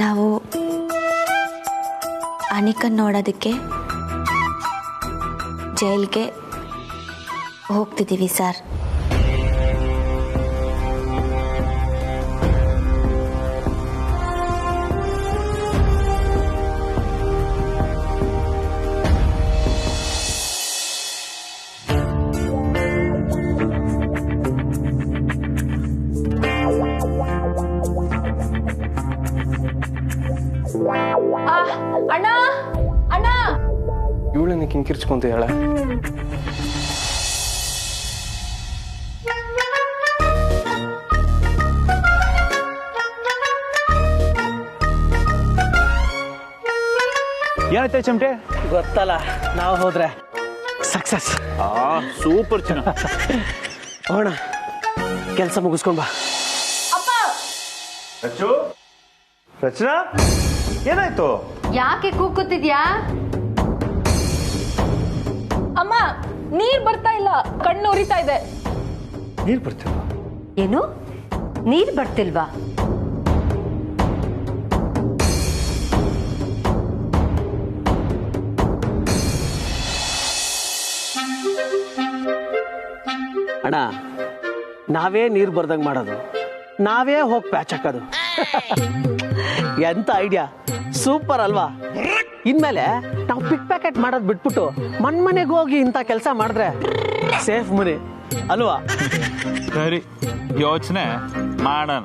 ನಾವು ಅನಿಕನ್ ನೋಡೋದಕ್ಕೆ ಜೈಲ್ಗೆ ಹೋಗ್ತಿದ್ದೀವಿ ಸರ್. ಅಣ್ಣ ಅಣ್ಣ ಇವಳನ್ನ ಕಿಂಕಿರ್ಚ್ಕೊಂತ ಹೇಳ. ಏನೈತೆ ಚಮಟೆ? ಗೊತ್ತಲ್ಲ, ನಾವು ಹೋದ್ರೆ ಸಕ್ಸಸ್. ಸೂಪರ್ ಚೆನ್ನ. ಹೋಣ, ಕೆಲಸ ಮುಗಿಸ್ಕೊಂಡ್ ಬಾ. ರಚನಾ, ಏನಾಯ್ತು? ಯಾಕೆ ಕೂಗುತ್ತಿದ್ಯಾ? ಅಮ್ಮ, ನೀರ್ ಬರ್ತಾ ಇಲ್ಲ, ಕಣ್ಣು ಉರಿತಾ ಇದೆ. ನೀರ್ ಬರ್ತಿಲ್ವಾ? ಏನು, ನೀರ್ ಬರ್ತಿಲ್ವಾ? ಅಣ್ಣ, ನಾವೇ ನೀರು ಬರ್ದಂಗ್ ಮಾಡೋದು, ನಾವೇ ಹೋಗಿ ಪ್ಯಾಚ್ ಹಾಕೋದು. ಎಂತ ಐಡಿಯಾ, ಸೂಪರ್ ಅಲ್ವಾ? ಇನ್ಮೇಲೆ ನಾವು ಪಿಕ್ ಪ್ಯಾಕೆಟ್ ಮಾಡೋದು ಬಿಟ್ಬಿಟ್ಟು ಮನೆಗೆ ಹೋಗಿ ಇಂಥ ಕೆಲಸ ಮಾಡಿದ್ರೆ ಸೇಫ್ ಮನಿ ಅಲ್ವಾ? ಸರಿ, ಯೋಚನೆ ಮಾಡೋಣ.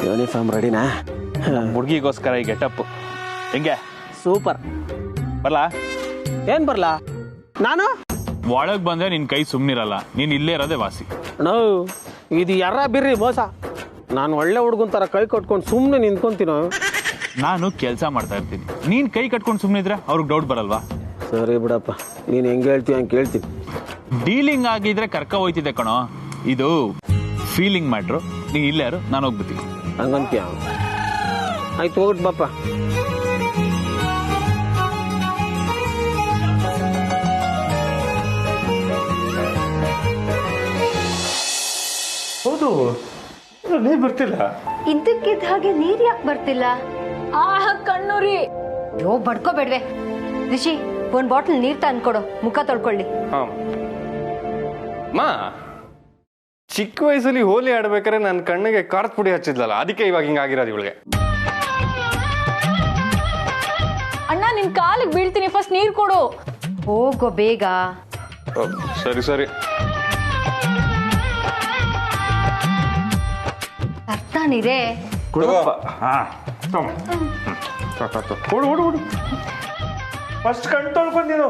ಯೂನಿಫಾರ್ಮ್ ರೆಡಿನಾ? ಹುಡುಗಿಗೋಸ್ಕರ ಈ ಗೆಟಪ್ ಹೆಂಗೆ? ಸೂಪರ್. ಬರ್ಲಾ? ಏನ್ ಬರ್ಲಾ? ನಾನು ಒಳಗ್ ಬಂದ್ರೆ ನಿನ್ ಕೈ ಸುಮ್ನಿರಲ್ಲ, ನೀನ್ ಇಲ್ಲೇ ಇರೋದೇ ವಾಸಿ. ನೋ, ಇದು ಯಾರ ಬಿರ್ರಿ ಮೋಸ. ನಾನು ಒಳ್ಳೆ ಹುಡುಗನ್ ತರ ಕೈ ಕಟ್ಕೊಂಡು ಸುಮ್ಮನೆ ನಿಂತ್ಕೊಂತೀನೋ. ನಾನು ಕೆಲಸ ಮಾಡ್ತಾ ಇರ್ತೀನಿ, ನೀನ್ ಕೈ ಕಟ್ಕೊಂಡು ಸುಮ್ನಿದ್ರೆ ಅವ್ರಿಗೆ ಡೌಟ್ ಬರಲ್ವಾ? ಸರಿ ಬಿಡಪ್ಪ, ನೀನ್ ಹೆಂಗೆ ಹೇಳ್ತೀಯ ಹಂಗೆ ಕೇಳ್ತೀನಿ. ಡೀಲಿಂಗ್ ಆಗಿದ್ರೆ ಕರ್ಕ ಹೋಯ್ತಿದ್ದೆ ಕಣೋ, ಇದು ಫೀಲಿಂಗ್ ಮ್ಯಾಟ್ರು. ನೀ ಇಲ್ಲೇ ಯಾರು, ನಾನು ಹೋಗ್ಬಿಡ್ತೀನಿ. ಹಂಗಂತೀಯ? ಆಯ್ತು, ಹೋಗ್ಬಿಟ್ಟು ಬಾಪ್ಪ. ಹೌದು, ನೀರ್ ಬರ್ತಿಲ್ಲ. ಇದ್ದಕ್ಕಿದ್ದ ಹಾಗೆ ನೀರ್ ಯಾಕೆ ಬರ್ತಿಲ್ಲ? ಕಣ್ಣೂರಿ. ಯೋ, ಬಡ್ಕೋಬೇಡ್ವೆ. ರಿಷಿ, ಒಂದ್ ಬಾಟಲ್ ನೀರ್ ತಂದ್ಕೊಡು, ಮುಖ ತೊಳ್ಕೊಳ್ಳಿ. ಮಾ, ಚಿಕ್ಕ ವಯಸ್ಸಲ್ಲಿ ಹೋಲಿ ಆಡ್ಬೇಕಾದ್ರೆ ನನ್ನ ಕಣ್ಣಿಗೆ ಖಾರದ ಪುಡಿ ಹಚ್ಚಿದ್ಲಲ್ಲ, ಅದಕ್ಕೆ ಇವಾಗ ಹಿಂಗಾಗಿರೋದು ಇವಳಿಗೆ. ಅಣ್ಣ, ನಿನ್ ಕಾಲಿಗೆ ಬೀಳ್ತೀನಿ, ಫಸ್ಟ್ ನೀರ್ ಕೊಡು. ಹೋಗೋ ಬೇಗ. ಸರಿ ಸರಿ. ಅರ್ಥ ನೀರೇ. ಫಸ್ಟ್ ಕಣ್ ತೊಳ್ಕೊಂಡು ನೀನು.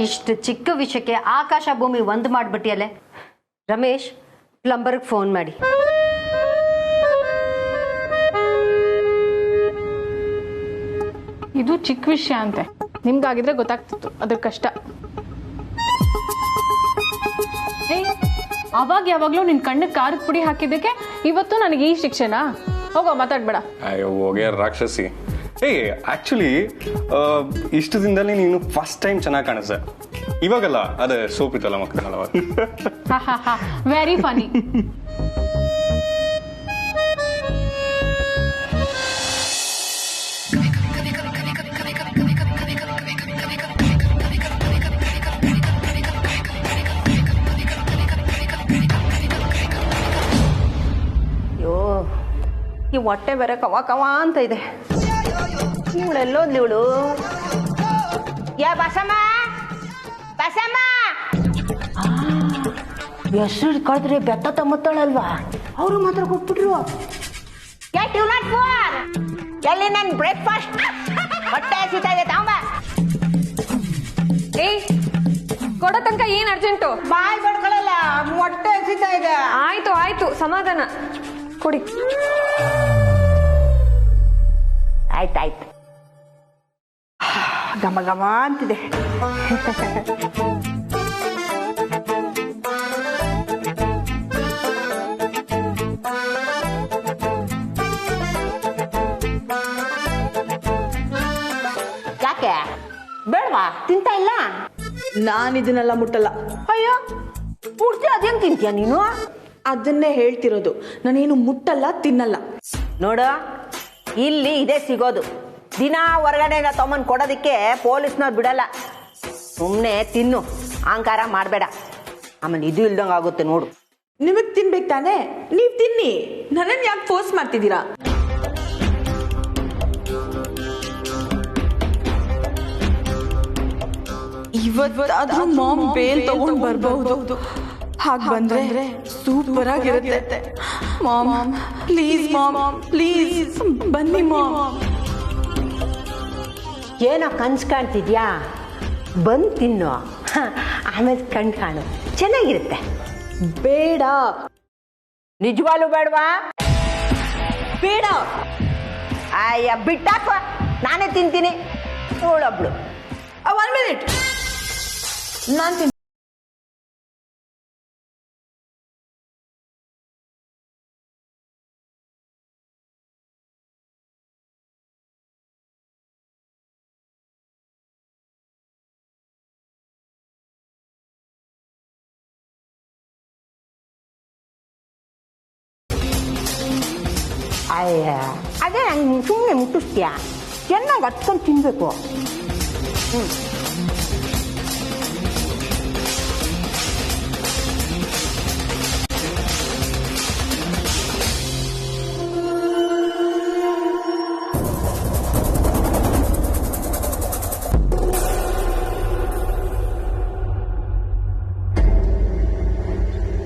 ಇಷ್ಟು ಚಿಕ್ಕ ವಿಷಯಕ್ಕೆ ಆಕಾಶ ಭೂಮಿ ಒಂದು ಮಾಡ್ಬಿಟ್ಟಿಯಲ್ಲೇ. ರಮೇಶ್, ಪ್ಲಂಬರ್ಗೆ ಫೋನ್ ಮಾಡಿ. ಇದು ಚಿಕ್ಕ ವಿಷಯ ಅಂತೆ, ನಿಮ್ಗಾಗಿದ್ರೆ ಗೊತ್ತಾಗ್ತಿತ್ತು ಅದ್ರ ಕಷ್ಟ. ಅವಾಗ ಯಾವಾಗ್ಲೂ ನಿನ್ ಕಣ್ಣಿಗೆ ಖಾರದ ಪುಡಿ ಹಾಕಿದ್ದಕ್ಕೆ ಇವತ್ತು ನನಗೆ ಈ ಶಿಕ್ಷೆನಾ? ಹೋಗೋ, ಮಾತಾಡ್ಬೇಡ. ಅಯ್ಯೋ ಹೋಗ್ಯ ರಾಕ್ಷಸಿ. ಆಕ್ಚುಲಿ ಇಷ್ಟು ದಿನದಲ್ಲಿ ನೀನು ಫಸ್ಟ್ ಟೈಮ್ ಚೆನ್ನಾಗಿ ಕಾಣಿಸ. ಇವಾಗಲ್ಲ, ಅದೇ ಸೋಪ್ ಇತ್ತಲ್ಲ ಮಕ್ಕಳಲ್ಲ. ವೆರಿ ಫನಿ. ಈ ಹೊಟ್ಟೆ ಬೇರೆ ಕವ ಕವ ಅಂತ ಇದೆ. ಇವಳೆಲ್ಲೋದ್ಲಿ ಇವಳು? ಯಾ ಬಸಮ್ಮ, ಬಸಮ್ಮ. ಹೆಸರು ಕಳೆದ್ರೆ ಬೆತ್ತ ತಮ್ಮತ್ತಾಳಲ್ವಾ, ಅವರು ಮಾತ್ರ ಕೊಟ್ಬಿಟ್ರು. Get you not for. ಎಲ್ಲಿ ನನ್ನ ಬ್ರೇಕ್ಫಾಸ್ಟ್? ಹೊಟ್ಟೆ ಹಸಿತಾ ಇದೆ, ತಾಂಬ. ಕೊಡೋ ತನಕ ಏನ್ ಅರ್ಜೆಂಟು? ಬಾಯ್ ಬಡ್ಕೊಳ್ಳಲ್ಲ, ಹೊಟ್ಟೆ ಹಸಿತಾ ಇದೆ. ಆಯ್ತು ಆಯ್ತು, ಸಮಾಧಾನ ಕೊಡಿ. ಆಯ್ತಾಯ್ತು. ಘಮ ಘಮ ಅಂತಿದೆ. ಬೇಡವಾ ತಿಂತಾ ಇಲ್ಲ ನಾನು ಇದನ್ನೆಲ್ಲ ಮುಟ್ಟಲ್ಲ. ಅಯ್ಯೋ ಮುಡ್ತಿ ಅದೇನ್ ತಿಂತೀಯ ನೀನು? ಅದನ್ನೇ ಹೇಳ್ತಿರೋದು, ನಾನೇನು ಮುಟ್ಟಲ್ಲ ತಿನ್ನಲ್ಲ. ನೋಡು ಇಲ್ಲಿ ಇದೇ ಸಿಗೋದು. ದಿನ ಹೊರಗಡೆಯಿಂದ ತಮ್ಮನ್ ಕೊಡೋದಕ್ಕೆ ಪೊಲೀಸ್ನವ್ರು ಬಿಡಲ್ಲ. ಸುಮ್ಮನೆ ತಿನ್ನು, ಅಹಂಕಾರ ಮಾಡಬೇಡ, ಆಮೇಲೆ ಇದು ಇಲ್ದಂಗೆ ಆಗುತ್ತೆ ನೋಡು. ನಿಮಗ್ ತಿನ್ಬೇಕು ತಾನೆ, ನೀವ್ ತಿನ್ನಿ, ನನ್ನನ್ನು ಯಾಕೆ ಫೋರ್ಸ್ ಮಾಡ್ತಿದ್ದೀರಾ? ಇವತ್ತಾದ್ರೂ ಮಾಮ್ ಬೇಲ್ ತಗೊಂಡ್ ಬರ್ಬಹುದು. ಹಾಗೆ ಬಂದ್ರೆ ಸೂಪರ್ ಆಗಿರುತ್ತೆ. ಮಾಮ್ ಪ್ಲೀಸ್, ಮಾಮ್ ಪ್ಲೀಸ್ ಬನ್ನಿ ಮಾಮ್. ಏನೋ ಕನ್ಸು ಕಾಣ್ತಿದ್ಯಾ? ಬಂದು ತಿನ್ನು, ಆಮೇಲೆ ಕಣ್ ಕಾಣು, ಚೆನ್ನಾಗಿರುತ್ತೆ. ಬೇಡ. ನಿಜವಾಗ್ಲೂ ಬೇಡವಾ? ಬೇಡ. ಅಯ್ಯ ಬಿಟ್ಟಾಕುವ, ನಾನೇ ತಿಂತೀನಿ. ಅವಳೊಬ್ಳು. 1 minute. ನಾನು ತಿಂತೀನಿ. ಅಯ್ಯ ಅದೇ ನಂಗೆ ಸುಮ್ಮನೆ ಮುಟ್ಟಿಸ್ತೀಯಾ? ಚೆನ್ನಾಗಿ ಹತ್ಕೊಂಡು ತಿನ್ಬೇಕು.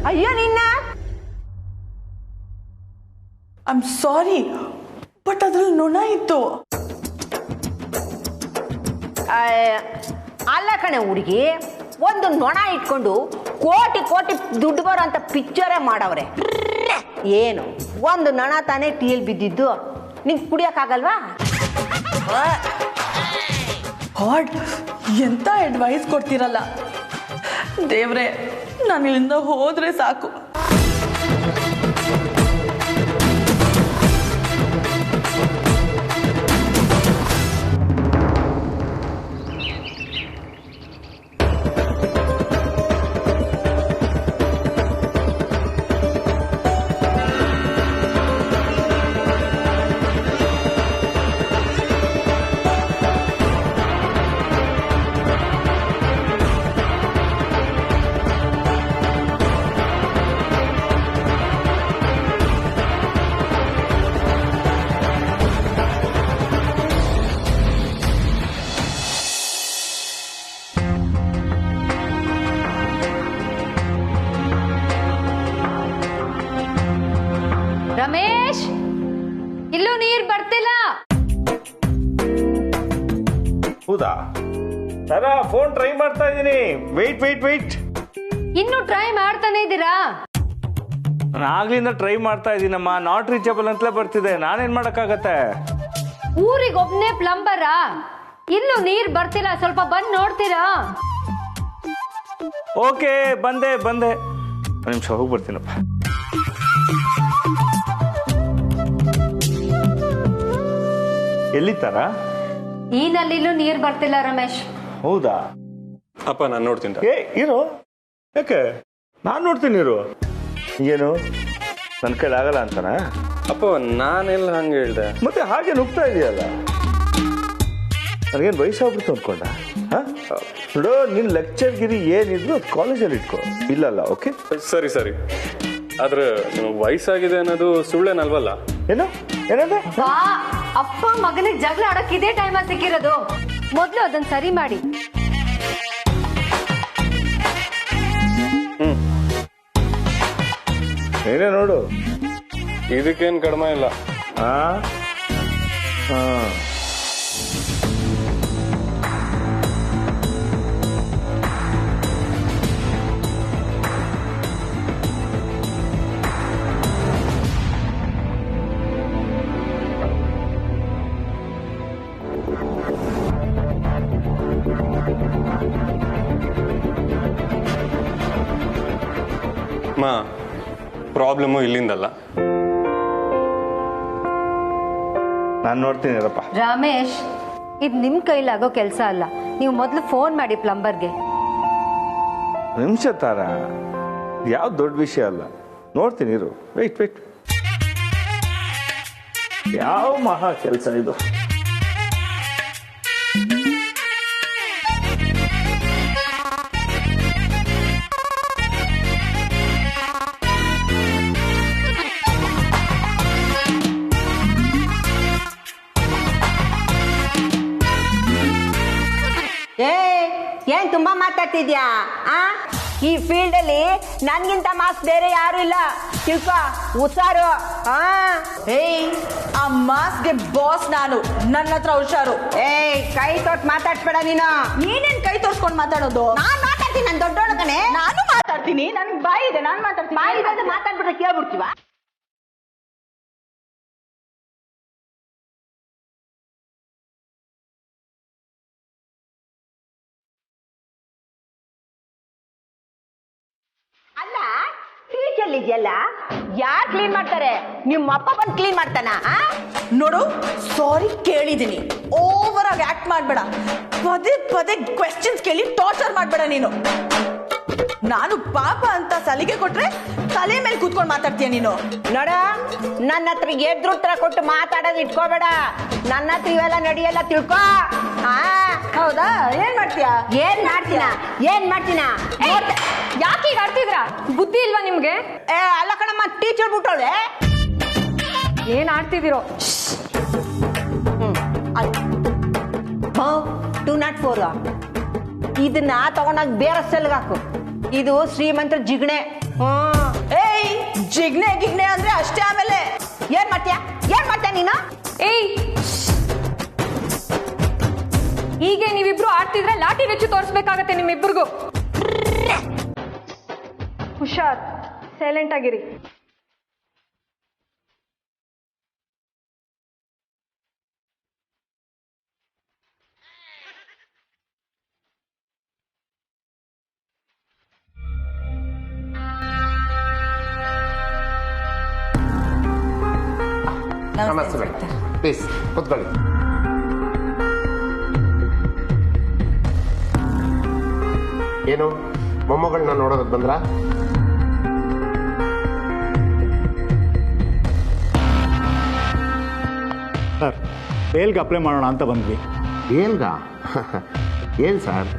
ಅಯ್ಯೋ ನಿನ್ನ ಐ ಆಮ್ ಸಾರಿ, ಬಟ್ ಅದ್ರಲ್ಲಿ ನೊಣ ಇತ್ತು. ಅಲ್ಲ ಕಣೆ ಹುಡುಗಿ, ಒಂದು ನೊಣ ಇಟ್ಕೊಂಡು ಕೋಟಿ ಕೋಟಿ ದುಡ್ಡು ಬರೋ ಅಂತ ಪಿಕ್ಚರೇ ಮಾಡವ್ರೆ. ಏನು ಒಂದು ನೊಣ ತಾನೇ ಟೀಲ್ ಬಿದ್ದಿದ್ದು, ನಿಂಗೆ ಕುಡಿಯೋಕ್ಕಾಗಲ್ವಾ? ಹಾಡ್ ಎಂತ ಅಡ್ವೈಸ್ ಕೊಡ್ತಿರಲ್ಲ ದೇವ್ರೆ, ನಾನು ಇಲ್ಲಿಂದ ಹೋದ್ರೆ ಸಾಕು. ರಮೇಶ್, ಇಲ್ಲೂ ನೀರ್ ಬರ್ತಿಲ್ಲ. ಹೌದಾ? ಸರ ಫೋನ್ ಟ್ರೈ ಮಾಡ್ತಾ ಇದ್ದೀನಿ. ವೆಯ್ಟ್. ಇನ್ನು ಟ್ರೈ ಮಾಡ್ತಾನೆ ಇದ್ದೀರಾ? ನಾನು ಆಗ್ಲಿಂದ ಟ್ರೈ ಮಾಡ್ತಾ ಇದ್ದೀನಮ್ಮ. ನಾಟ್ ರೀಚಬಲ್ ಅಂತಲೇ ಬರ್ತಿದೆ. ನಾನೇನ್ ಮಾಡಕ್ಕಾಗತ್ತೆ? ಊರಿಗೆ ಒಬ್ನೇ ಪ್ಲಂಬರಾ? ಇಲ್ಲೂ ನೀರ್ ಬರ್ತಿಲ್ಲ, ಸ್ವಲ್ಪ ಬಂದ್ ನೋಡ್ತೀರಾ? ಓಕೆ, ಬಂದೆ. ಒಂದು ನಿಮಿಷ ಹೋಗಿ ಬರ್ತೀನಪ್ಪ. ಎಲ್ಲಿತ್ತಾರ? ಈ ನಲ್ಲಿಲೂ ನೀರ್ ಬರ್ತಿಲ್ಲ ರಮೇಶ್. ಹೌದಾ? ಅಪ್ಪ ನಾನು ನೋಡ್ತೀನಿ. ಇರು. ಯಾಕೆ? ನಾನು ನೋಡ್ತೀನಿ ಇರು. ಏನು ನನ್ನ ಕೈಲಿ ಆಗಲ್ಲ ಅಂತಾನ? ಅಪ್ಪ ನಾನೆಲ್ಲ ಹಂಗೆ ಹೇಳ್ದೆ. ಮತ್ತೆ ಹಾಗೆ ನುಗ್ತಾ ಇದೆಯಲ್ಲ, ನನಗೇನು ವಯಸ್ಸಾಗ್ಬಿಡ್ತು ಅಂದ್ಕೊಂಡ? ನೋಡು, ನಿನ್ನ ಲೆಕ್ಚರ್ಗಿರಿ ಏನಿದ್ರು ಕಾಲೇಜಲ್ಲಿ ಇಟ್ಕೋ. ಇಲ್ಲಲ್ಲ? ಓಕೆ ಸರಿ. ಆದ್ರೆ ನಿಮಗೆ ವಯಸ್ಸಾಗಿದೆ ಅನ್ನೋದು ಸುಳ್ಳೇನಲ್ವಲ್ಲ? ಏನಂದ್ರೆ ಬಾ, ಅಪ್ಪ ಮಗನಿಗೆ ಜಗಳ ಆಡಕ್ ಇದೇ ಟೈಮ್ ಸಿಕ್ಕಿರೋದು. ಮೊದ್ಲು ಅದನ್ನ ಸರಿ ಮಾಡಿ. ಏನೇ ನೋಡು, ಇದಕ್ಕೇನು ಕಡಿಮೆ ಇಲ್ಲ. ಪ್ರಾಬ್ಲಮ್ಮು ಇಲ್ಲಿಂದಲ್ಲ. ನಾನು ನೋಡ್ತೀನಿ. ರಮೇಶ್, ಇದು ನಿಮ್ ಕೈಲಾಗೋ ಕೆಲಸ ಅಲ್ಲ. ನೀವು ಮೊದಲು ಫೋನ್ ಮಾಡಿ ಪ್ಲಂಬರ್ಗೆ. ನಿಮಿಷ ತಾರ, ಯಾವ ದೊಡ್ಡ ವಿಷಯ ಅಲ್ಲ, ನೋಡ್ತೀನಿ ಇರು. ವೆಯ್ಟ್. ಯಾವ ಮಹಾ ಕೆಲಸ ಇದು. ಏನ್ ತುಂಬಾ ಮಾತಾಡ್ತಿದ್ಯಾ? ಈ ಫೀಲ್ಡ್ ಅಲ್ಲಿ ನನ್ಗಿಂತ ಮಾಸ್ ಬೇರೆ ಯಾರು ಇಲ್ಲ, ತಿಳ್ಕೊ, ಹುಷಾರು. ಆ ಮಾಸ್ಗೆ ಬಾಸ್ ನಾನು, ನನ್ನ ಹತ್ರ ಹುಷಾರು. ಕೈ ತೊಟ್ಟು ಮಾತಾಡ್ಬೇಡ ನೀನು. ನೀನೇನ್ ಕೈ ತೋರ್ಸ್ಕೊಂಡ್ ಮಾತಾಡೋದು? ನಾನ್ ಮಾತಾಡ್ತೀನಿ, ನನ್ ದೊಡ್ಡೋಳು ಕಣೆ. ನಾನು ಮಾತಾಡ್ತೀನಿ, ನನ್ಗೆ ಬಾಯಿ ಇದೆ, ನಾನ್ ಮಾತಾಡ್ತೀನಿ. ಬಾಯಿ ಇದೆ ಮಾತಾಡ್ಬಿಟ್ರೆ ಕೇಳ್ಬಿಡ್ತೀವ? ಅಲ್ಲ, ಟೀಚರ್ ಇದೆಯಲ್ಲ, ಯಾರು ಕ್ಲೀನ್ ಮಾಡ್ತಾರೆ? ನಿಮ್ಮ ಅಪ್ಪ ಬಂದು ಕ್ಲೀನ್ ಮಾಡ್ತಾನ? ನೋಡು, ಸಾರಿ ಕೇಳಿದೀನಿ, ಓವರ್ ಆಗಿ ಆಕ್ಟ್ ಮಾಡ್ಬೇಡ. ಪದೇ ಕ್ವೆಶ್ಚನ್ಸ್ ಕೇಳಿ ಟಾರ್ಚರ್ ಮಾಡ್ಬೇಡ ನೀನು. ನಾನು ಪಾಪ ಅಂತ ಸಲಿಗೆ ಕೊಟ್ರೆ ತಲೆ ಮೇಲೆ ಕೂತ್ಕೊಂಡು ಮಾತಾಡ್ತೀಯ ನೀನು. ನೋಡ, ನನ್ನ ಹತ್ರ ಎದುರುತ್ತರ ಕೊಟ್ಟು ಮಾತಾಡೋದು ಇಟ್ಕೋಬೇಡ. ನನ್ನ ಹತ್ರ ಇವೆಲ್ಲ ನಡೆಯಲ್ಲ, ತಿಳ್ಕೊ. ಹೌದಾ? ಏನ್ ಮಾಡ್ತೀಯ? ಏನ್ ಮಾಡ್ತೀನ? ಯಾಕೆ ಈಗ ಆಡ್ತಿದ್ರ? ಬುದ್ಧಿ ಇಲ್ವಾ ನಿಮ್ಗೆ? ಅಲ್ಲ ಕಣಮ್ಮ, ಟೀಚರ್ ಬಿಟ್ಟೋಳೆ. ಏನ್ ಆಡ್ತಿದಿರೋ? 204 ಇದನ್ನ ತಗೊಂಡಾಗ ಬೇರೆ ಸೆಲ್ಗೆ ಹಾಕು. ಇದು ಶ್ರೀಮಂತರ ಜಿಗ್ಣೆ. ಜಿಗ್ನೆ ಗಿಗ್ನೆ ಅಂದ್ರೆ ಅಷ್ಟೇ. ಆಮೇಲೆ ಏನ್ ಮಾಡ್ತೀಯ ನೀನು? ಹೀಗೆ ನೀವಿಬ್ರು ಆಡ್ತಿದ್ರೆ ಲಾಠಿ ರುಚಿ ತೋರಿಸ್ಬೇಕಾಗತ್ತೆ ನಿಮ್ಮಿಬ್ರಿಗೂ. ಹುಷಾರ್, ಸೈಲೆಂಟ್ ಆಗಿರಿ. ನಮಸ್ತೆ ಮೇಡಮ್, ಪ್ಲೀಸ್ ಕೂತ್ಕೊಳ್ಳಿ. ಏನು ಮೊಮ್ಮಗಳನ್ನ ನೋಡೋದಕ್ಕೆ ಬಂದ್ರಾ? ಸರ್, ಬೇಲ್ಗೆ ಅಪ್ಲೈ ಮಾಡೋಣ ಅಂತ ಬಂದ್ವಿ. ಬೇಲ್ಗ? ಏನು ಸರ್,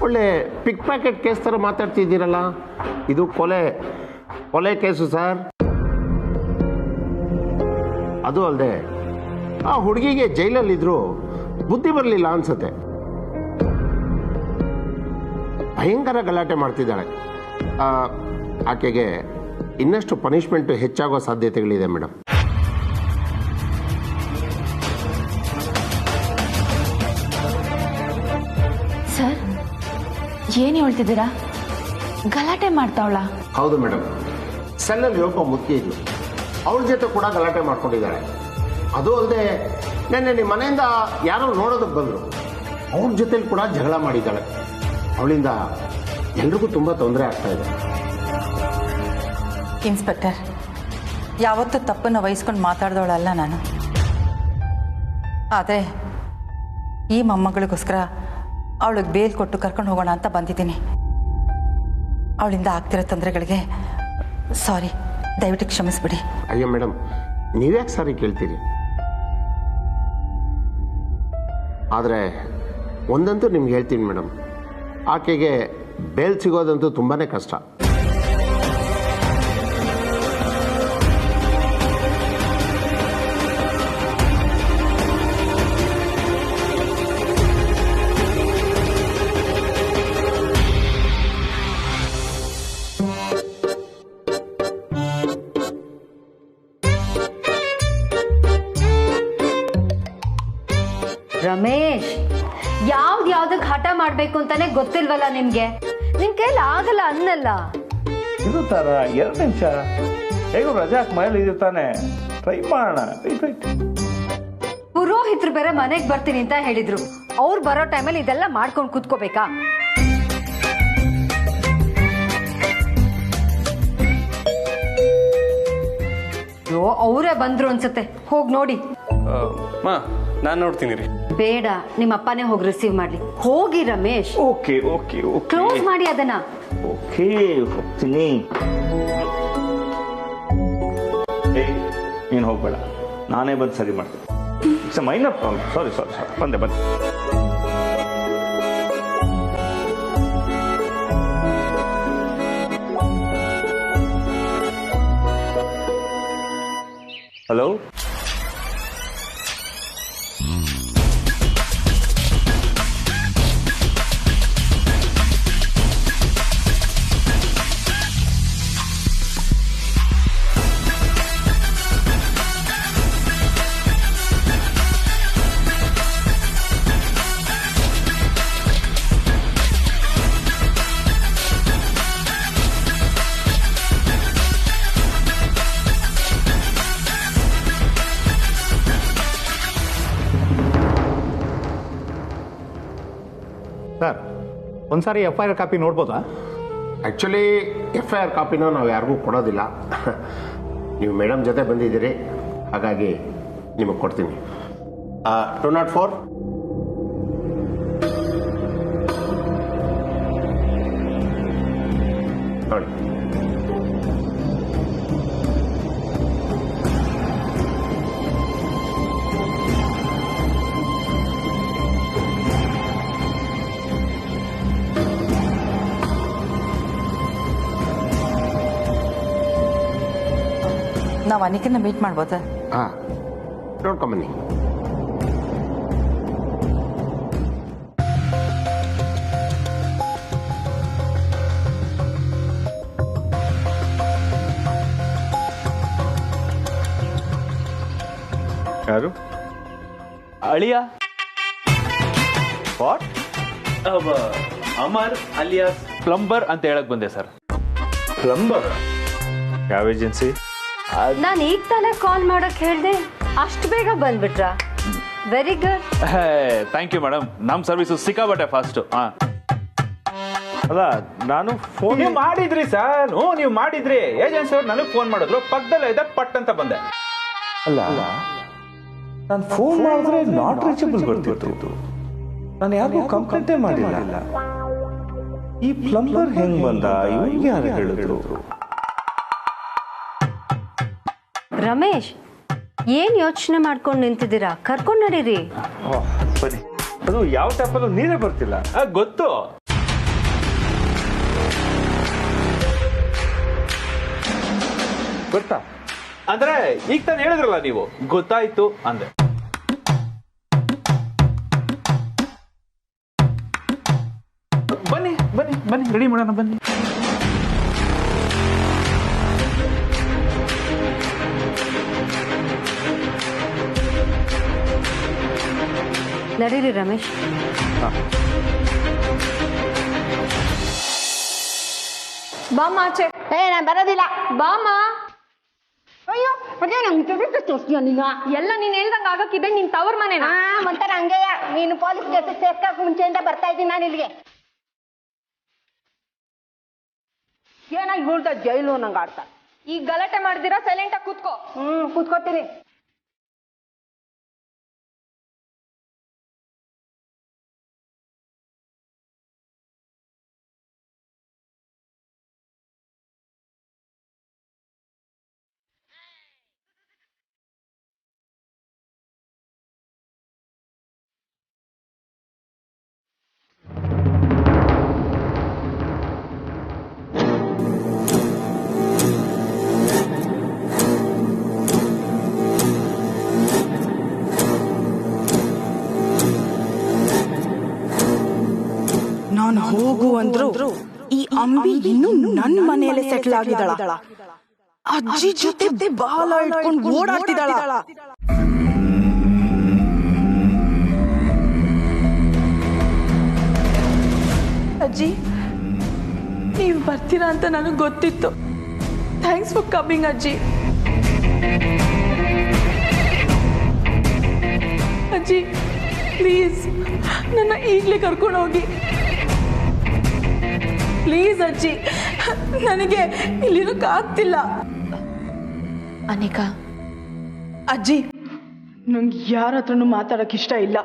ಒಳ್ಳೆ ಪಿಕ್ ಪ್ಯಾಕೆಟ್ ಕೇಸ್ ಥರ ಮಾತಾಡ್ತಿದ್ದೀರಲ್ಲ. ಇದು ಕೊಲೆ ಕೇಸು ಸರ್. ಅದು ಅಲ್ಲದೆ ಆ ಹುಡುಗಿಗೆ ಜೈಲಲ್ಲಿದ್ರು ಬುದ್ಧಿ ಬರಲಿಲ್ಲ ಅನ್ಸುತ್ತೆ. ಭಯಂಕರ ಗಲಾಟೆ ಮಾಡ್ತಿದ್ದಾಳೆ. ಆಕೆಗೆ ಇನ್ನಷ್ಟು ಪನಿಷ್ಮೆಂಟ್ ಹೆಚ್ಚಾಗೋ ಸಾಧ್ಯತೆಗಳಿದೆ ಮೇಡಮ್. ಸರ್, ಏನು ಹೇಳ್ತಿದ್ದೀರಾ? ಗಲಾಟೆ ಮಾಡ್ತಾವಳ? ಹೌದು ಮೇಡಮ್, ಸೆಲ್ಲಲ್ಲಿ ಒಬ್ಬ ಮುದುಕಿ ಇದ್ಲು, ಅವಳ ಜೊತೆ ಕೂಡ ಗಲಾಟೆ ಮಾಡ್ಕೊಂಡಿದ್ದಾಳೆ. ಅದು ಅಲ್ಲದೆ ನೆನ್ನೆ ನಿಮ್ಮ ಮನೆಯಿಂದ ಯಾರೋ ನೋಡೋದಕ್ಕೆ ಬಂದರು, ಅವ್ರ ಜೊತೆಲಿ ಕೂಡ ಜಗಳ ಮಾಡಿದ್ದಾಳೆ. ಅವಳಿಂದ ಎಲ್ರಿಗೂ ತುಂಬ ತೊಂದರೆ ಆಗ್ತಾ ಇದೆ. ಇನ್ಸ್ಪೆಕ್ಟರ್, ಯಾವತ್ತೂ ತಪ್ಪನ್ನು ವಹಿಸ್ಕೊಂಡು ಮಾತಾಡ್ದವಳಲ್ಲ ನಾನು. ಆದರೆ ಈ ಮೊಮ್ಮಗಳಿಗೋಸ್ಕರ ಅವಳಿಗೆ ಬೇಲ್ ಕೊಟ್ಟು ಕರ್ಕೊಂಡು ಹೋಗೋಣ ಅಂತ ಬಂದಿದ್ದೀನಿ. ಅವಳಿಂದ ಆಗ್ತಿರೋ ತೊಂದರೆಗಳಿಗೆ ಸಾರಿ, ದಯವಿಟ್ಟು ಕ್ಷಮಿಸ್ಬಿಡಿ. ಅಯ್ಯೋ ಮೇಡಮ್, ನೀವ್ಯಾಕೆ ಸಾರಿ ಕೇಳ್ತೀರಿ? ಆದರೆ ಒಂದಂತೂ ನಿಮ್ಗೆ ಹೇಳ್ತೀನಿ ಮೇಡಮ್, ಆಕೆಗೆ ಬೇಲ್ ಸಿಗೋದಂತೂ ತುಂಬಾ ಕಷ್ಟ. ರಮೇಶ್, ಯಾವ್ದಕ್ಕೆ ಹಠ ಮಾಡ್ಬೇಕು ಅಂತಾನೆ ಗೊತ್ತಿಲ್ವಲ್ಲ ನಿಮ್ಗೆ? ನಿಮ್ ಕೈಲಿ ಆಗಲ್ಲ ಅನ್ನಲ್ಲ. ಇದು ತರ 2 ನಿಮಿಷ ಹೇಗೂ ರಜಾ ಮನೇಲಿ ಇರ್ತಾನೆ, ಟ್ರೈ ಮಾಡೋಣ. ಪುರೋಹಿತರು ಬೇರೆ ಮನೆಗೆ ಬರ್ತೀನಿ ಅಂತ ಹೇಳಿದ್ರು. ಅವ್ರು ಬರೋ ಟೈಮಲ್ಲಿ ಇದೆಲ್ಲ ಮಾಡ್ಕೊಂಡು ಕೂತ್ಕೋಬೇಕಾ? ಅವರೇ ಬಂದ್ರು ಅನ್ಸುತ್ತೆ, ಹೋಗಿ ನೋಡಿ. ನಾನು ನೋಡ್ತೀನಿ ರೀ. ಬೇಡ, ನಿಮ್ಮ ಅಪ್ಪನೇ ಹೋಗಿ ರಿಸೀವ್ ಮಾಡ್ಲಿ. ಹೋಗಿ Ramesh. Okay okay okay close ಮಾಡಿ ಅದನ್ನ. ಓಕೆ ಹೋಗ್ತೀನಿ. ನೀನು ಹೋಗ್ಬೇಡ, ನಾನೇ ಬಂದು ಸರಿ ಮಾಡ್ತೀನಿ. It's minor problem. Sorry sorry sorry, ಬಂದೆ. ಹಲೋ, ಸರ್ ಒಂದ್ಸಾರಿ FIR ಕಾಪಿ ನೋಡ್ಬೋದಾ? ಆ್ಯಕ್ಚುಲಿ FIR ಕಾಪಿನ ನಾವು ಯಾರಿಗೂ ಕೊಡೋದಿಲ್ಲ. ನೀವು ಮೇಡಮ್ ಜೊತೆ ಬಂದಿದ್ದೀರಿ, ಹಾಗಾಗಿ ನಿಮಗೆ ಕೊಡ್ತೀನಿ. 204 ನೋಡಿ. ನಾವು ಅನಿಕನ್ನ ಮೀಟ್ ಮಾಡ್ಬೋದಾ? ಹಾಂ, ನೋಡ್ಕೊಂಬನ್ನಿ. ಯಾರು? ಅಳಿಯ ವಾಟ್? ಅಮರ್ ಅಲಿಯಾಸ್ ಪ್ಲಂಬರ್ ಅಂತ ಹೇಳಕ್ ಬಂದೆ ಸರ್. ಪ್ಲಂಬರ್? ಯಾವ ಏಜೆನ್ಸಿ? ನಾನು ಈಗ ತಾನೇ ಕಾಲ್ ಮಾಡಕ್ ಹೇಳ್ದೆ, ಅಷ್ಟು ಬೇಗ ಬಂದ್ಬಿಟ್ರ? Very good. Thank you madam, ನಮ್ಮ ಸರ್ವಿಸು ಸಿಕ್ಕಾಬಟ್ಟೆ ಫಾಸ್ಟು. ಅಲ್ಲ, ನಾನು ಫೋನ್ ನೀವು ಮಾಡಿದ್ರಿ ಸರ್. ನೀವು ಮಾಡಿದ್ರಿ. ಏಜೆನ್ಸಿ ಅವ್ರು ನನಗೆ ಫೋನ್ ಮಾಡಿದ್ರು, ಪಕ್ಕದಲ್ಲೇ ಇದೆ, ಪಟ್ ಅಂತ ಬಂದೆ. ಅಲ್ಲ, ನಾನು ಫೋನ್ ಮಾಡಿದ್ರೆ ನಾಟ್ ರೀಚಬಲ್ ಬರ್ತಿತ್ತು. ನಾನು ಯಾರಿಗೂ ಕಂಪ್ಲೇಂಟೇ ಮಾಡಿಲ್ಲ. ಈ ಪ್ಲಂಬರ್ ಹೆಂಗ್ ಬಂದ? ಇವ್ರಿಗೆ ಯಾರು ಹೇಳಿದ್ರು? ರಮೇಶ್, ಏನ್ ಯೋಚನೆ ಮಾಡ್ಕೊಂಡು ನಿಂತಿದ್ದೀರಾ? ಕರ್ಕೊಂಡ್ ನಡೀರಿ. ಬನ್ನಿ. ಅದು ಯಾವ ಟ್ಯಾಪಲ್ಲೂ ನೀರೇ ಬರ್ತಿಲ್ಲ. ಗೊತ್ತು. ಗೊತ್ತಾ? ಅಂದ್ರೆ ಈಗ ತಾನು ಹೇಳಿದ್ರಲ್ಲ ನೀವು, ಗೊತ್ತಾಯ್ತು ಅಂದೆ. ಬನ್ನಿ ಬನ್ನಿ ಬನ್ನಿ, ರೆಡಿ ಮಾಡೋಣ ಬನ್ನಿ. ನಡೀರಿ ರಮೇಶ್. ಬಾಮ್ಮ ಆಚೆ. ನಾನು ಬರೋದಿಲ್ಲ. ಬಾಮ್ಮ. ಅಯ್ಯೋ, ಅದೇ ನಂಗೆ ತೋರಿಸ್ತೀಯ ನೀನು? ಎಲ್ಲ ನೀನ್ ಹೇಳ್ದಂಗ ಆಗಕ್ಕಿದೆ ನಿನ್ ತವರ್ ಮನೆನಾ? ಒಂಥರ ಹಂಗೆಯ. ನೀನು ಪೊಲೀಸ್ ಕೇಸ್ ಸೇರ್ಕಕ್ ಮುಂಚೆಯಿಂದ ಬರ್ತಾ ಇದ್ದೀನಿ ನಾನು ಇಲ್ಲಿಗೆ. ಏನಾಗಿ ಹೇಳ್ತಾ ಜೈಲು ನಂಗೆ ಆಡ್ತಾ. ಈಗ ಗಲಾಟೆ ಮಾಡ್ದಿರಾ ಸೈಲೆಂಟ್ ಆಗಿ ಕೂತ್ಕೋ. ಕೂತ್ಕೋತೀನಿ. ನಾನು ಹೋಗು ಅಂದ್ರು ಈ ಅಂಬಿ ಇನ್ನು ನನ್ನ ಮನೆಯಲ್ಲೇ ಸೆಟ್ಲ್ ಆಗಿದ್ದಾಳ. ಅಜ್ಜಿ ಜೊತೆ ಬಾಲ ಇಟ್ಕೊಂಡು ಓಡಾಡ್ತಿದ್ದಾಳ. ಅಜ್ಜಿ, ನೀವು ಬರ್ತೀರಾ ಅಂತ ನನಗೆ ಗೊತ್ತಿತ್ತು. ಥ್ಯಾಂಕ್ಸ್ ಫಾರ್ ಕಮಿಂಗ್ ಅಜ್ಜಿ. ಅಜ್ಜಿ ಪ್ಲೀಸ್ ನನ್ನ ಈಗಲೇ ಕರ್ಕೊಂಡು ಹೋಗಿ ಪ್ಲೀಸ್ ಅಜ್ಜಿ, ನನಗೆ ಇಲ್ಲಿರೋಕ್ಕಾಗ್ತಿಲ್ಲ. ಅನಿಕಾ, ಅಜ್ಜಿ ನಂಗೆ ಯಾರ ಹತ್ರನೂ ಮಾತಾಡೋಕೆ ಇಷ್ಟ ಇಲ್ಲ.